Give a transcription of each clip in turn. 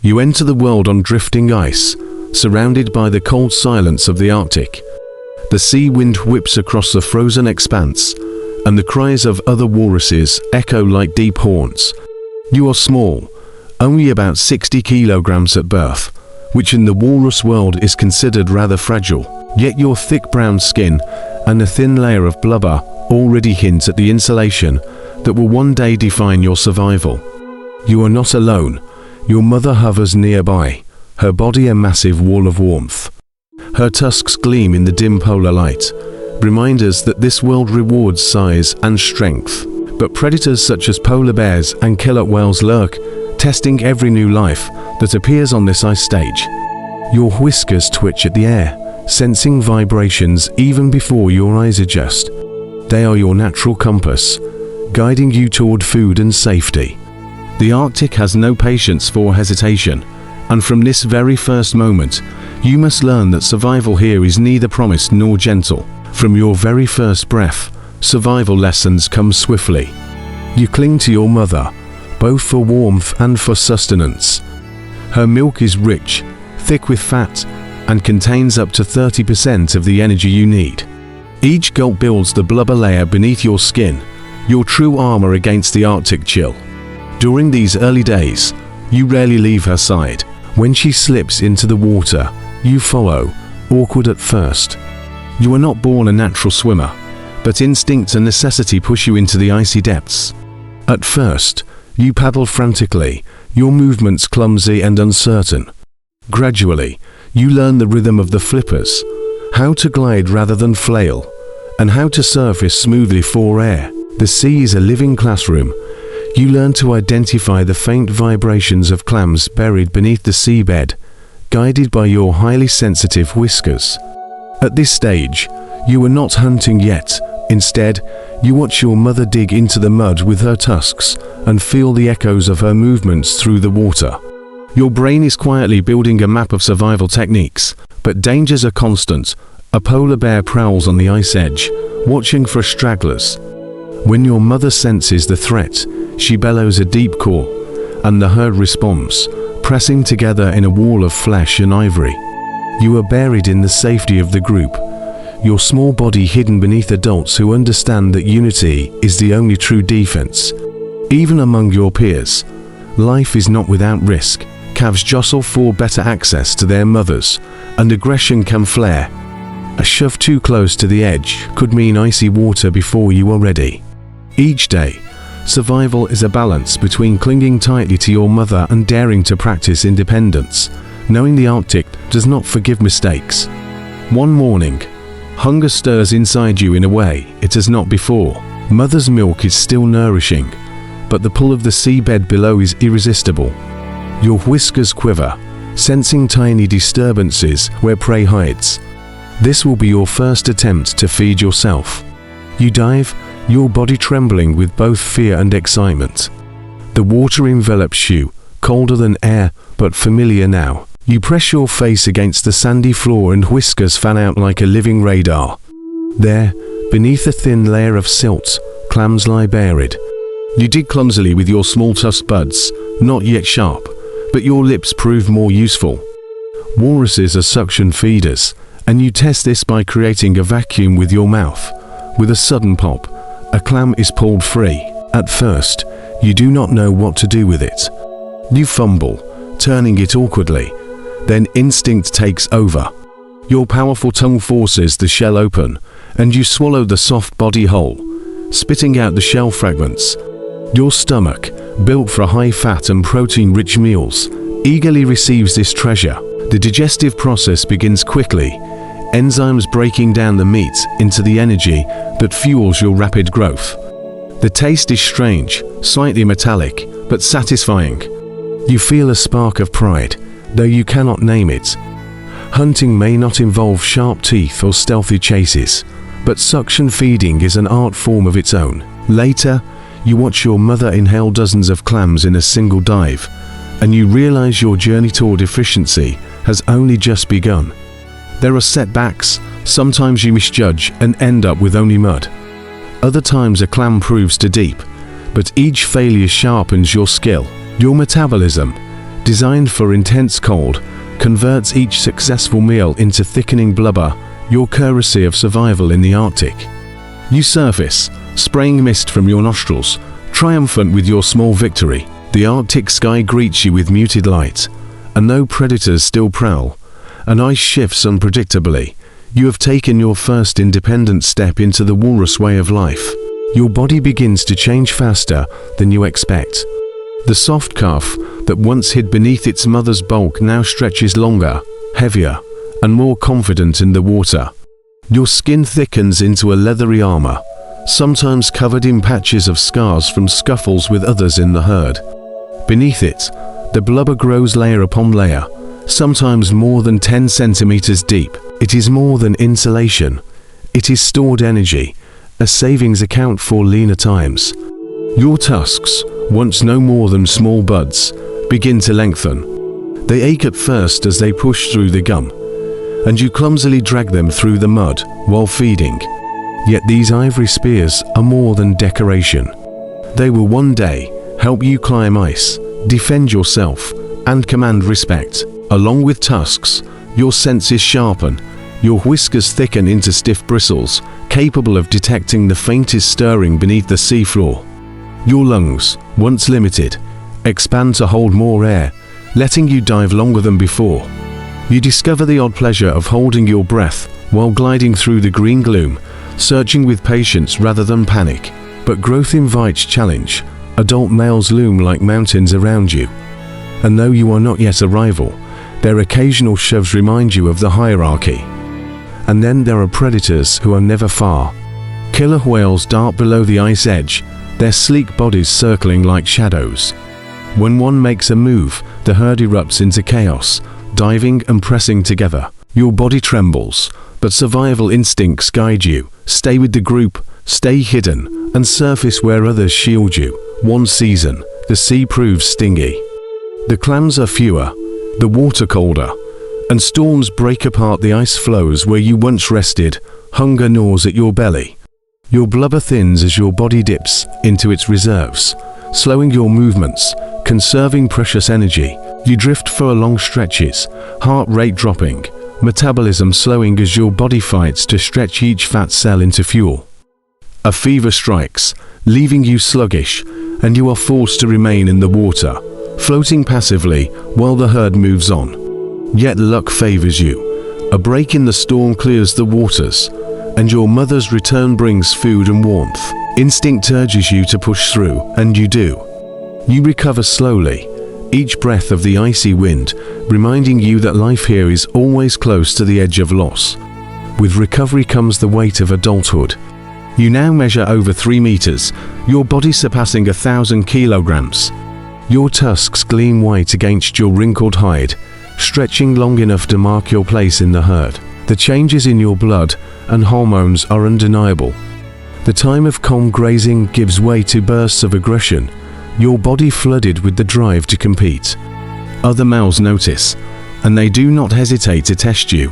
You enter the world on drifting ice, surrounded by the cold silence of the Arctic. The sea wind whips across the frozen expanse, and the cries of other walruses echo like deep haunts. You are small, only about 60 kilograms at birth, which in the walrus world is considered rather fragile. Yet your thick brown skin and a thin layer of blubber already hint at the insulation that will one day define your survival. You are not alone. Your mother hovers nearby, her body a massive wall of warmth. Her tusks gleam in the dim polar light, reminders that this world rewards size and strength. But predators such as polar bears and killer whales lurk, testing every new life that appears on this ice stage. Your whiskers twitch at the air, sensing vibrations even before your eyes adjust. They are your natural compass, guiding you toward food and safety. The Arctic has no patience for hesitation, and from this very first moment, you must learn that survival here is neither promised nor gentle. From your very first breath, survival lessons come swiftly. You cling to your mother, both for warmth and for sustenance. Her milk is rich, thick with fat, and contains up to 30% of the energy you need. Each gulp builds the blubber layer beneath your skin, your true armor against the Arctic chill. During these early days, you rarely leave her side. When she slips into the water, you follow, awkward at first. You are not born a natural swimmer, but instinct and necessity push you into the icy depths. At first, you paddle frantically, your movements clumsy and uncertain. Gradually, you learn the rhythm of the flippers, how to glide rather than flail, and how to surface smoothly for air. The sea is a living classroom. You learn to identify the faint vibrations of clams buried beneath the seabed, guided by your highly sensitive whiskers. At this stage, you are not hunting yet. Instead, you watch your mother dig into the mud with her tusks and feel the echoes of her movements through the water. Your brain is quietly building a map of survival techniques, but dangers are constant. A polar bear prowls on the ice edge, watching for stragglers. When your mother senses the threat, she bellows a deep call, and the herd responds, pressing together in a wall of flesh and ivory. You are buried in the safety of the group, your small body hidden beneath adults who understand that unity is the only true defense. Even among your peers, life is not without risk. Calves jostle for better access to their mothers, and aggression can flare. A shove too close to the edge could mean icy water before you are ready. Each day, survival is a balance between clinging tightly to your mother and daring to practice independence, knowing the Arctic does not forgive mistakes. One morning, hunger stirs inside you in a way it has not before. Mother's milk is still nourishing, but the pull of the seabed below is irresistible. Your whiskers quiver, sensing tiny disturbances where prey hides. This will be your first attempt to feed yourself. You dive, your body trembling with both fear and excitement. The water envelops you, colder than air, but familiar now. You press your face against the sandy floor and whiskers fan out like a living radar. There, beneath a thin layer of silt, clams lie buried. You dig clumsily with your small tusk buds, not yet sharp, but your lips prove more useful. Walruses are suction feeders, and you test this by creating a vacuum with your mouth. With a sudden pop, a clam is pulled free. At first, you do not know what to do with it. You fumble, turning it awkwardly. Then instinct takes over. Your powerful tongue forces the shell open, and you swallow the soft body whole, spitting out the shell fragments. Your stomach, built for high-fat and protein-rich meals, eagerly receives this treasure. The digestive process begins quickly, enzymes breaking down the meat into the energy that fuels your rapid growth. The taste is strange, slightly metallic, but satisfying. You feel a spark of pride, though you cannot name it. Hunting may not involve sharp teeth or stealthy chases, but suction feeding is an art form of its own. Later, you watch your mother inhale dozens of clams in a single dive, and you realize your journey toward efficiency has only just begun. There are setbacks. Sometimes you misjudge and end up with only mud. Other times a clam proves too deep, but each failure sharpens your skill. Your metabolism, designed for intense cold, converts each successful meal into thickening blubber, your currency of survival in the Arctic. You surface, spraying mist from your nostrils, triumphant with your small victory. The Arctic sky greets you with muted light, and though predators still prowl, and ice shifts unpredictably, you have taken your first independent step into the walrus way of life. Your body begins to change faster than you expect. The soft calf that once hid beneath its mother's bulk now stretches longer, heavier, and more confident in the water. Your skin thickens into a leathery armor, sometimes covered in patches of scars from scuffles with others in the herd. Beneath it, the blubber grows layer upon layer, sometimes more than 10 centimeters deep. It is more than insulation. It is stored energy, a savings account for leaner times. Your tusks, once no more than small buds, begin to lengthen. They ache at first as they push through the gum, and you clumsily drag them through the mud while feeding. Yet these ivory spears are more than decoration. They will one day help you climb ice, defend yourself, and command respect. Along with tusks, your senses sharpen, your whiskers thicken into stiff bristles, capable of detecting the faintest stirring beneath the seafloor. Your lungs, once limited, expand to hold more air, letting you dive longer than before. You discover the odd pleasure of holding your breath while gliding through the green gloom, searching with patience rather than panic. But growth invites challenge. Adult males loom like mountains around you. And though you are not yet a rival, their occasional shoves remind you of the hierarchy. And then there are predators who are never far. Killer whales dart below the ice edge, their sleek bodies circling like shadows. When one makes a move, the herd erupts into chaos, diving and pressing together. Your body trembles, but survival instincts guide you. Stay with the group, stay hidden, and surface where others shield you. One season, the sea proves stingy. The clams are fewer, the water colder, and storms break apart the ice floes where you once rested. Hunger gnaws at your belly. Your blubber thins as your body dips into its reserves, slowing your movements, conserving precious energy. You drift for long stretches, heart rate dropping, metabolism slowing as your body fights to stretch each fat cell into fuel. A fever strikes, leaving you sluggish, and you are forced to remain in the water, floating passively while the herd moves on. Yet luck favors you. A break in the storm clears the waters, and your mother's return brings food and warmth. Instinct urges you to push through, and you do. You recover slowly, each breath of the icy wind reminding you that life here is always close to the edge of loss. With recovery comes the weight of adulthood. You now measure over 3 meters, your body surpassing 1,000 kilograms. Your tusks gleam white against your wrinkled hide, stretching long enough to mark your place in the herd. The changes in your blood and hormones are undeniable. The time of calm grazing gives way to bursts of aggression, your body flooded with the drive to compete. Other males notice, and they do not hesitate to test you.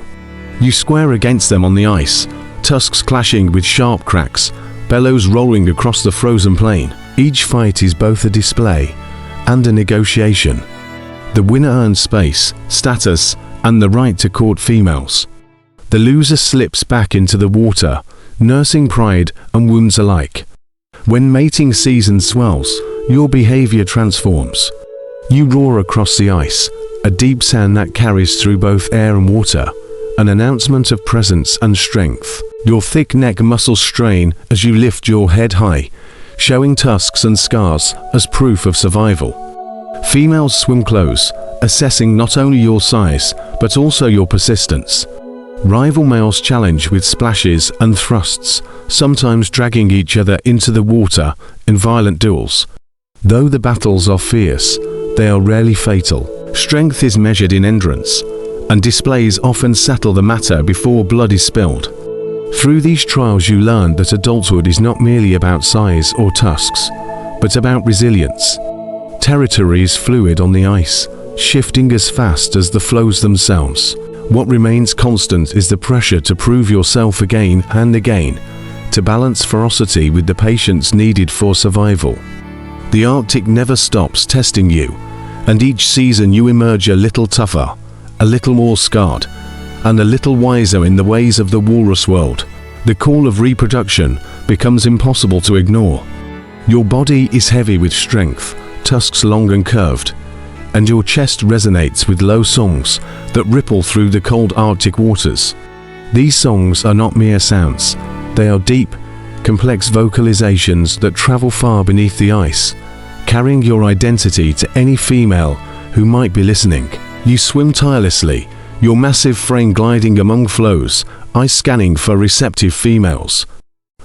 You square against them on the ice, tusks clashing with sharp cracks, bellows rolling across the frozen plain. Each fight is both a display and a negotiation. The winner earns space, status, and the right to court females. The loser slips back into the water, nursing pride and wounds alike. When mating season swells, your behavior transforms. You roar across the ice, a deep sound that carries through both air and water, an announcement of presence and strength. Your thick neck muscles strain as you lift your head high, showing tusks and scars as proof of survival. Females swim close, assessing not only your size, but also your persistence. Rival males challenge with splashes and thrusts, sometimes dragging each other into the water in violent duels. Though the battles are fierce, they are rarely fatal. Strength is measured in endurance, and displays often settle the matter before blood is spilled. Through these trials you learn that adulthood is not merely about size or tusks, but about resilience. Territory is fluid on the ice, shifting as fast as the flows themselves. What remains constant is the pressure to prove yourself again and again, to balance ferocity with the patience needed for survival. The Arctic never stops testing you, And each season you emerge a little tougher, a little more scarred, and a little wiser in the ways of the walrus world. The call of reproduction becomes impossible to ignore. Your body is heavy with strength, tusks long and curved, and your chest resonates with low songs that ripple through the cold Arctic waters. These songs are not mere sounds. They are deep, complex vocalizations that travel far beneath the ice, carrying your identity to any female who might be listening. You swim tirelessly, your massive frame gliding among floes, ice scanning for receptive females.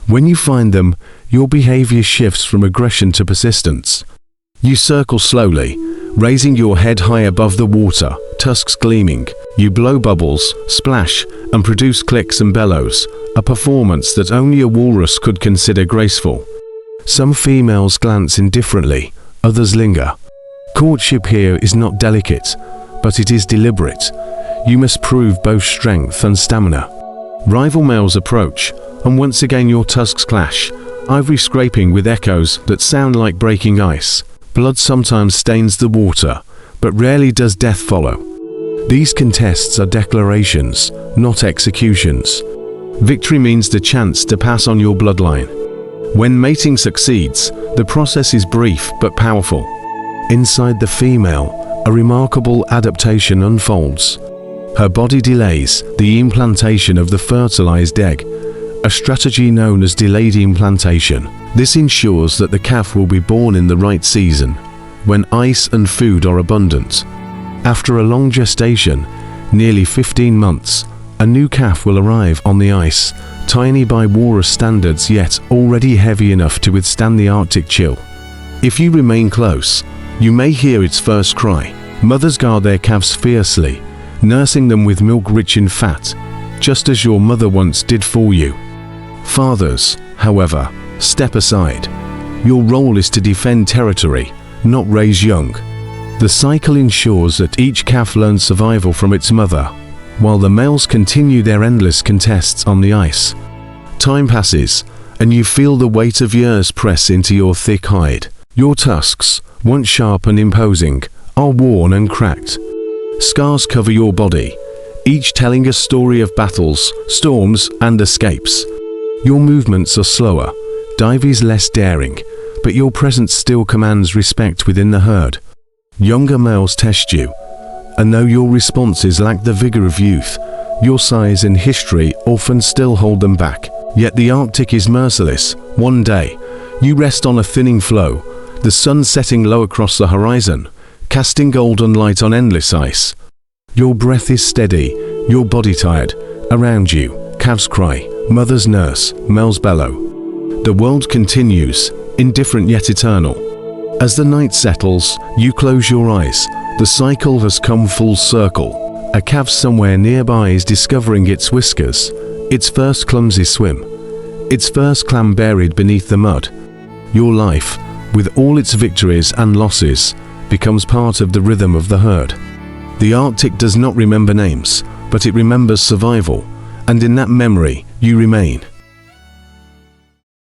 When you find them, your behavior shifts from aggression to persistence. You circle slowly, raising your head high above the water, tusks gleaming. You blow bubbles, splash, and produce clicks and bellows, a performance that only a walrus could consider graceful. Some females glance indifferently, others linger. Courtship here is not delicate, but it is deliberate. You must prove both strength and stamina. Rival males approach, and once again your tusks clash, ivory scraping with echoes that sound like breaking ice. Blood sometimes stains the water, but rarely does death follow. These contests are declarations, not executions. Victory means the chance to pass on your bloodline. When mating succeeds, the process is brief but powerful. Inside the female, a remarkable adaptation unfolds. Her body delays the implantation of the fertilized egg, a strategy known as delayed implantation. This ensures that the calf will be born in the right season, when ice and food are abundant. After a long gestation, nearly 15 months, a new calf will arrive on the ice, tiny by walrus standards yet already heavy enough to withstand the Arctic chill. If you remain close, you may hear its first cry. Mothers guard their calves fiercely, nursing them with milk rich in fat, just as your mother once did for you. Fathers, however, step aside. Your role is to defend territory, not raise young. The cycle ensures that each calf learns survival from its mother, while the males continue their endless contests on the ice. Time passes, and you feel the weight of years press into your thick hide. Your tusks, once sharp and imposing, are worn and cracked. Scars cover your body, each telling a story of battles, storms, and escapes. Your movements are slower, diving less daring, but your presence still commands respect within the herd. Younger males test you, and though your responses lack the vigor of youth, your size and history often still hold them back. Yet the Arctic is merciless. One day, you rest on a thinning floe, the sun setting low across the horizon, casting golden light on endless ice. Your breath is steady, your body tired. Around you, calves cry, mothers nurse, males bellow. The world continues, indifferent yet eternal. As the night settles, you close your eyes. The cycle has come full circle. A calf somewhere nearby is discovering its whiskers, its first clumsy swim, its first clam buried beneath the mud. Your life, with all its victories and losses, becomes part of the rhythm of the herd. The Arctic does not remember names, but it remembers survival, and in that memory, you remain.